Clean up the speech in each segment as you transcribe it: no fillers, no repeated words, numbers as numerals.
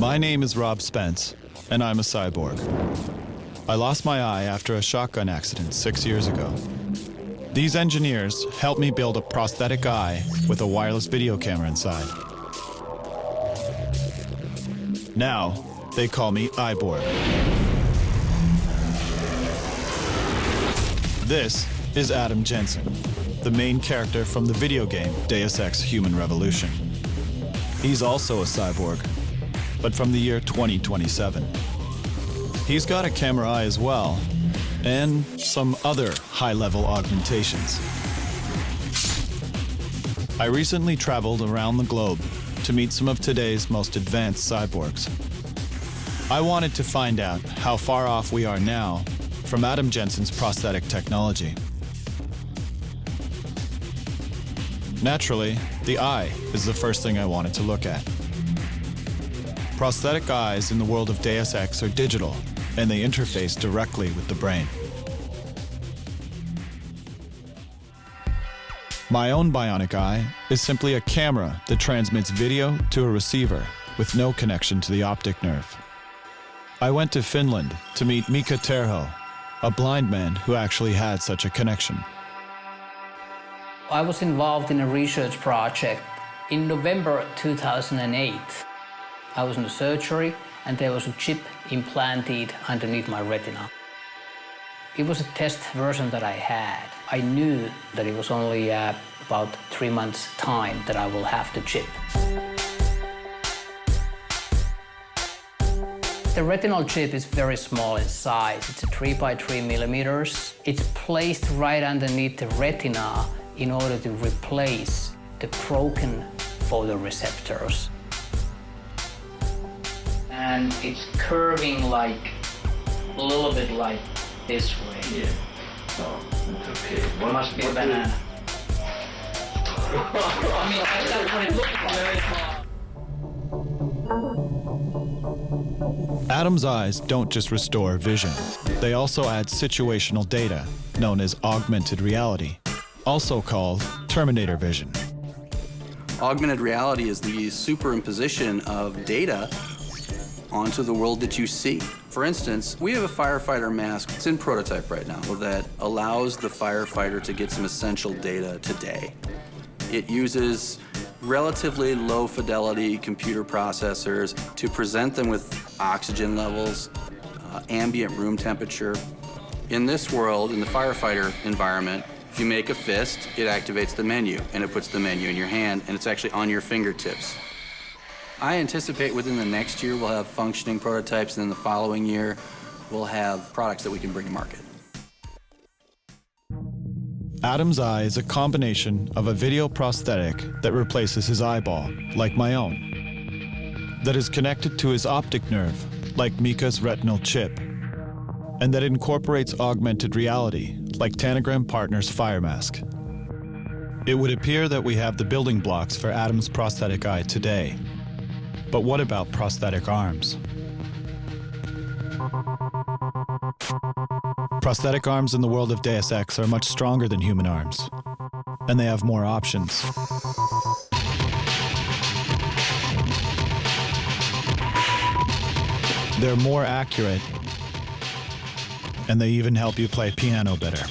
My name is Rob Spence, and I'm a cyborg. I lost my eye after a shotgun accident 6 years ago. These engineers helped me build a prosthetic eye with a wireless video camera inside. Now, they call me Eyeborg. This is Adam Jensen, the main character from the video game Deus Ex Human Revolution. He's also a cyborg, but from the year 2027. He's got a camera eye as well, and some other high-level augmentations. I recently traveled around the globe to meet some of today's most advanced cyborgs. I wanted to find out how far off we are now from Adam Jensen's prosthetic technology. Naturally, the eye is the first thing I wanted to look at. Prosthetic eyes in the world of Deus Ex are digital, and they interface directly with the brain. My own Bionic Eye is simply a camera that transmits video to a receiver with no connection to the optic nerve. I went to Finland to meet Mika Terho, a blind man who actually had such a connection. I was involved in a research project in November 2008. I was in the surgery and there was a chip implanted underneath my retina. It was a test version that I had. I knew that it was only about 3 months' time that I will have the chip. The retinal chip is very small in size. It's 3 by 3 millimeters. It's placed right underneath the retina in order to replace the broken photoreceptors. And it's curving like, a little bit like this way. Yeah. Oh, that's okay. It must be a banana. I mean, that's what it looks like. Adam's eyes don't just restore vision. They also add situational data, known as augmented reality, also called Terminator vision. Augmented reality is the superimposition of data onto the world that you see. For instance, we have a firefighter mask. It's in prototype right now that allows the firefighter to get some essential data today. It uses relatively low fidelity computer processors to present them with oxygen levels, ambient room temperature. In this world, in the firefighter environment, if you make a fist, it activates the menu, and it puts the menu in your hand, and it's actually on your fingertips. I anticipate within the next year we'll have functioning prototypes, and then the following year we'll have products that we can bring to market. Adam's eye is a combination of a video prosthetic that replaces his eyeball, like my own, that is connected to his optic nerve, like Mika's retinal chip, and that incorporates augmented reality, like Tanagram Partners' Fire Mask. It would appear that we have the building blocks for Adam's prosthetic eye today. But what about prosthetic arms? Prosthetic arms in the world of Deus Ex are much stronger than human arms, and they have more options. They're more accurate, and they even help you play piano better.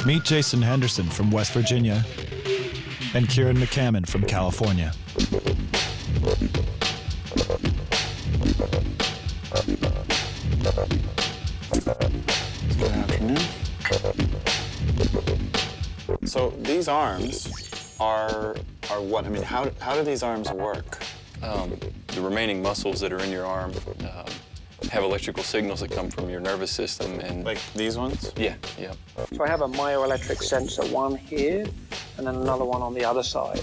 Meet Jason Henderson from West Virginia and Kieran McCammon from California. Good afternoon. So these arms are what? I mean, how do these arms work? The remaining muscles that are in your arm have electrical signals that come from your nervous system, and Like these ones? yeah. So I have a myoelectric sensor, one here, and then another one on the other side.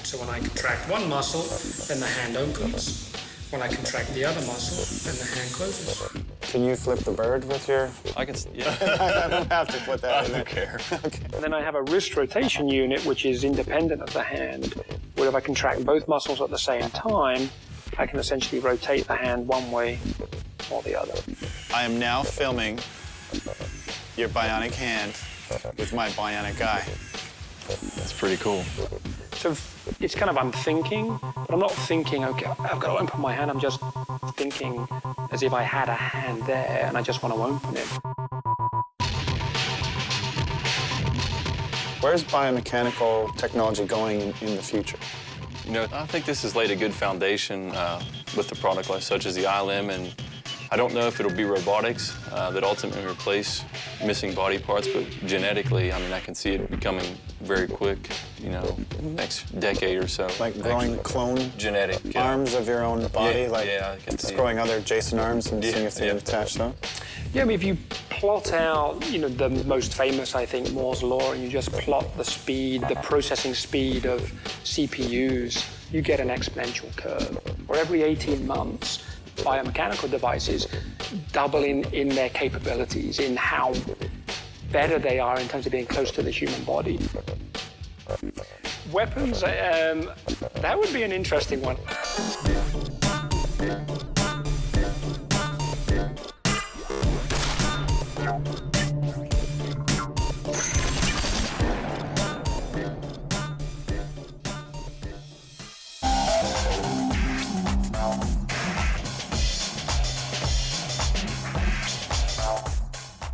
So when I contract one muscle, then the hand opens. When I contract the other muscle, then the hand closes. Can you flip the bird with your? I can, yeah. I don't have to put that I in there. don't care. Okay. And then I have a wrist rotation unit, which is independent of the hand, where if I contract both muscles at the same time, I can essentially rotate the hand one way or the other. I am now filming your bionic hand with my bionic eye. That's pretty cool. So it's kind of, I'm thinking, but I'm not thinking, okay, I've got to open my hand. I'm just thinking as if I had a hand there and I just want to open it. Where's biomechanical technology going in the future? You know, I think this has laid a good foundation with the product line such as the iLim, and I don't know if it'll be robotics that ultimately replace missing body parts, but genetically, I mean, I can see it becoming very quick, you know, next decade or so. Like growing clone genetic arms of your own body? Yeah, like yeah, I can just see growing other adjacent arms and seeing if they can attach them? Yeah, I mean, if you plot out, you know, the most famous, I think, Moore's Law, and you just plot the speed, the processing speed of CPUs, you get an exponential curve. Or every 18 months, biomechanical devices double in their capabilities, in how better they are in terms of being close to the human body. Weapons, that would be an interesting one.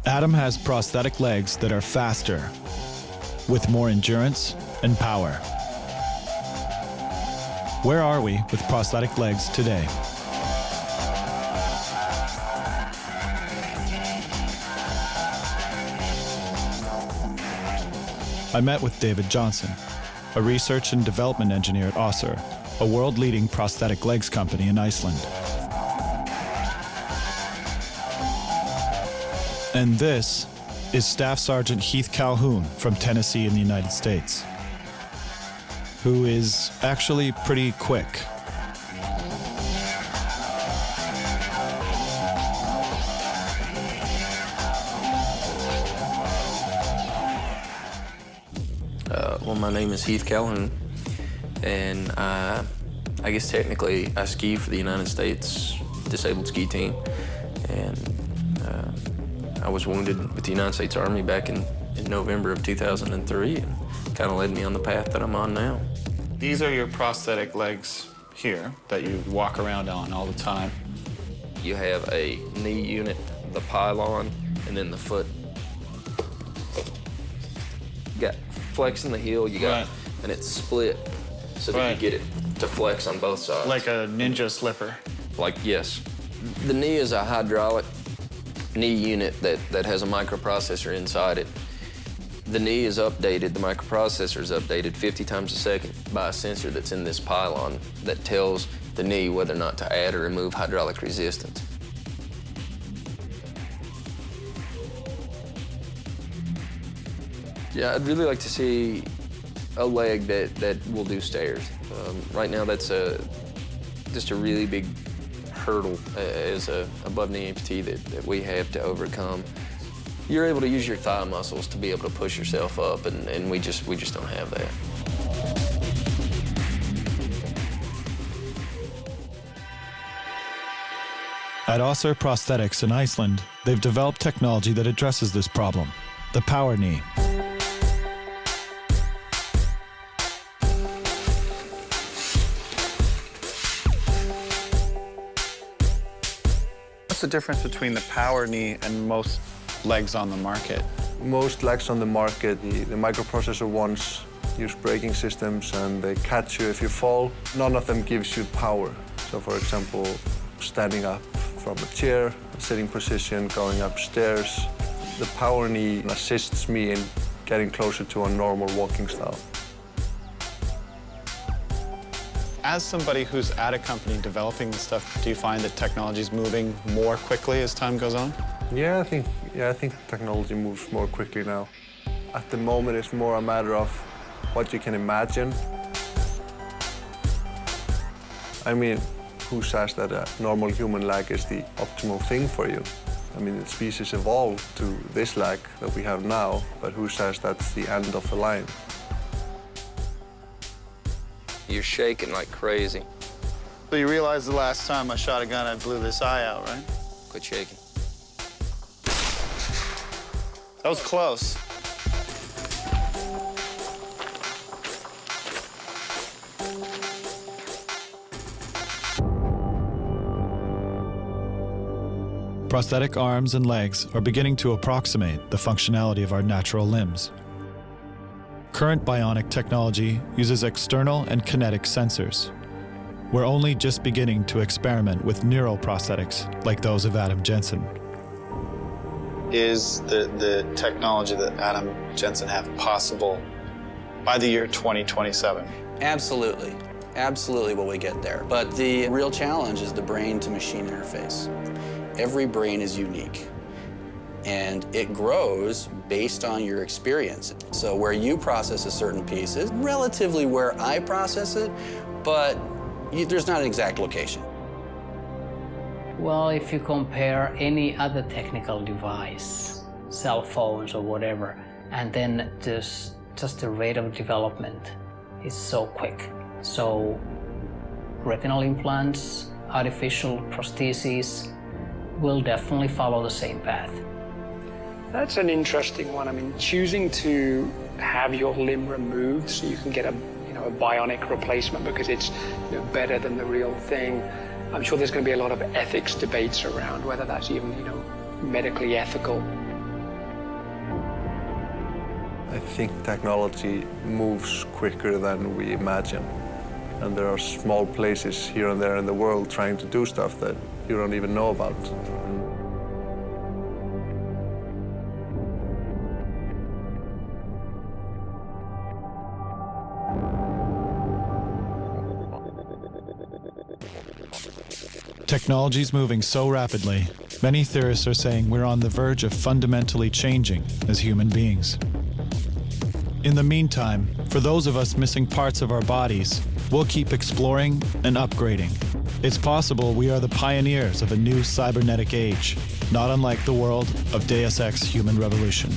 Adam has prosthetic legs that are faster, with more endurance and power. Where are we with prosthetic legs today? I met with David Johnson, a research and development engineer at Össur, a world-leading prosthetic legs company in Iceland. And this is Staff Sergeant Heath Calhoun from Tennessee in the United States, who is actually pretty quick. Well, my name is Heath Calhoun, and I guess technically I ski for the United States Disabled Ski Team, and I was wounded with the United States Army back in November of 2003, and kind of led me on the path that I'm on now. These are your prosthetic legs here that you walk around on all the time. You have a knee unit, the pylon, and then the foot. You got flex in the heel, you got, and it's split so that you get it to flex on both sides. Like a ninja slipper. Like, yes. The knee is a hydraulic knee unit that has a microprocessor inside it. The knee is updated, the microprocessor is updated 50 times a second by a sensor that's in this pylon that tells the knee whether or not to add or remove hydraulic resistance. Yeah, I'd really like to see a leg that will do stairs. Right now, that's just a really big hurdle as a above-knee amputee that we have to overcome. You're able to use your thigh muscles to be able to push yourself up, and we just don't have that. At Össur Prosthetics in Iceland, they've developed technology that addresses this problem, the power knee. What's the difference between the power knee and most legs on the market? Most legs on the market, the microprocessor ones, use braking systems and they catch you if you fall. None of them gives you power. So for example, standing up from a chair, sitting position, going upstairs. The power knee assists me in getting closer to a normal walking style. As somebody who's at a company developing this stuff, do you find that technology is moving more quickly as time goes on? Yeah, I think technology moves more quickly now. At the moment, it's more a matter of what you can imagine. I mean, who says that a normal human leg is the optimal thing for you? I mean, the species evolved to this leg that we have now, but who says that's the end of the line? You're shaking like crazy. So you realize the last time I shot a gun, I blew this eye out, right? Quit shaking. That was close. Prosthetic arms and legs are beginning to approximate the functionality of our natural limbs. Current bionic technology uses external and kinetic sensors. We're only just beginning to experiment with neuroprosthetics like those of Adam Jensen. Is the technology that Adam Jensen have possible by the year 2027? Absolutely. Absolutely will we get there. But the real challenge is the brain-to-machine interface. Every brain is unique, and it grows based on your experience. So where you process a certain piece is relatively where I process it, but there's not an exact location. Well, if you compare any other technical device, cell phones or whatever, and then just the rate of development is so quick. So retinal implants, artificial prostheses will definitely follow the same path. That's an interesting one. I mean, choosing to have your limb removed so you can get a bionic replacement because it's better than the real thing. I'm sure there's going to be a lot of ethics debates around whether that's even medically ethical. I think technology moves quicker than we imagine. And there are small places here and there in the world trying to do stuff that you don't even know about. Technology's moving so rapidly, many theorists are saying we're on the verge of fundamentally changing as human beings. In the meantime, for those of us missing parts of our bodies, we'll keep exploring and upgrading. It's possible we are the pioneers of a new cybernetic age, not unlike the world of Deus Ex Human Revolution.